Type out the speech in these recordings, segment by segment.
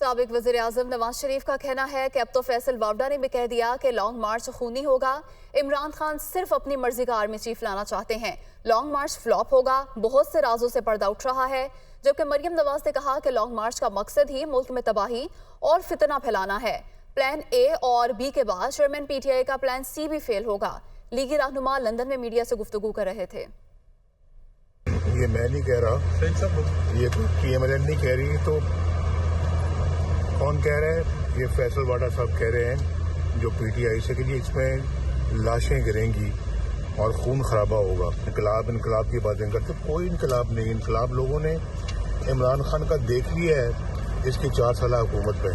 سابق وزیر اعظم نواز شریف کا کہنا ہے کہ اب تو فیصل واوڈا نے بھی کہہ دیا کہ لانگ مارچ خونی ہوگا۔ عمران خان صرف اپنی مرضی کا آرمی چیف لانا چاہتے ہیں۔ لانگ مارچ فلاپ ہوگا، بہت سے رازوں سے پردہ اٹھ رہا ہے، جبکہ مریم نواز نے کہا کہ لانگ مارچ کا مقصد ہی ملک میں تباہی اور فتنہ پھیلانا ہے۔ پلان اے اور بی کے بعد چیئرمین پی ٹی آئی کا پلان سی بھی فیل ہوگا۔ لیگی رہنما لندن میں میڈیا سے گفتگو کر رہے تھے۔ یہ میں نہیں کہہ رہا، یہ تو پی ایم ایل این نہیں کہہ رہی، تو کون کہہ رہا ہے؟ یہ فیصل واڈا صاحب کہہ رہے ہیں جو پی ٹی آئی سے کہ جی اس میں لاشیں گریں گی اور خون خرابہ ہوگا۔ انقلاب کی باتیں کرتے، کوئی انقلاب نہیں۔ انقلاب لوگوں نے عمران خان کا دیکھ لیا ہے اس کی 4 سالہ حکومت میں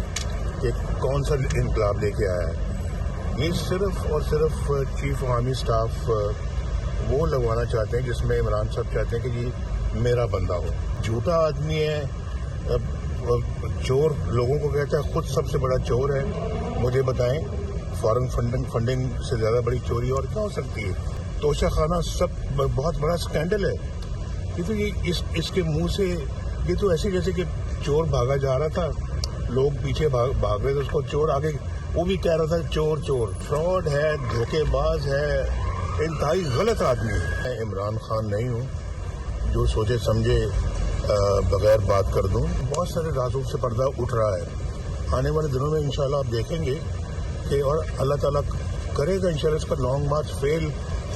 کہ کون سا انقلاب لے کے آیا ہے۔ یہ صرف اور صرف چیف آرمی سٹاف وہ لگوانا چاہتے ہیں جس میں عمران صاحب چاہتے ہیں کہ جی میرا بندہ ہو۔ جھوٹا آدمی ہے، چور لوگوں کو کہتا ہے، خود سب سے بڑا چور ہے۔ مجھے بتائیں فارن فنڈنگ سے زیادہ بڑی چوری اور کیا ہو سکتی ہے؟ توشہ خانہ سب بہت بڑا سکینڈل ہے۔ یہ تو اس کے منہ سے یہ تو ایسے جیسے کہ چور بھاگا جا رہا تھا، لوگ پیچھے بھاگ رہے تھے، اس کو چور آگے وہ بھی کہہ رہا تھا چور چور۔ فراڈ ہے، دھوکے باز ہے، انتہائی غلط آدمی ہے۔ میں عمران خان نہیں ہوں جو سوچے سمجھے بغیر بات کر دوں۔ بہت سارے رازوں سے پردہ اٹھ رہا ہے۔ آنے والے دنوں میں انشاءاللہ آپ دیکھیں گے کہ اور اللہ تعالیٰ کرے گا انشاءاللہ اس کا لانگ مارچ فیل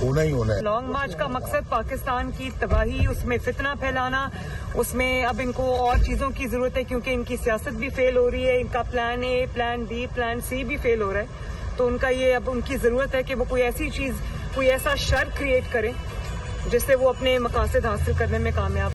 ہونا ہی ہونا ہے۔ لانگ مارچ کا مقصد پاکستان کی تباہی، اس میں فتنہ پھیلانا، اس میں اب ان کو اور چیزوں کی ضرورت ہے کیونکہ ان کی سیاست بھی فیل ہو رہی ہے، ان کا plan a, plan be, plan سی بھی فیل ہو رہا ہے۔ تو ان کا یہ اب ان کی ضرورت ہے کہ وہ کوئی ایسی چیز، کوئی ایسا شر کریٹ کریں جس سے وہ اپنے مقاصد حاصل کرنے میں کامیاب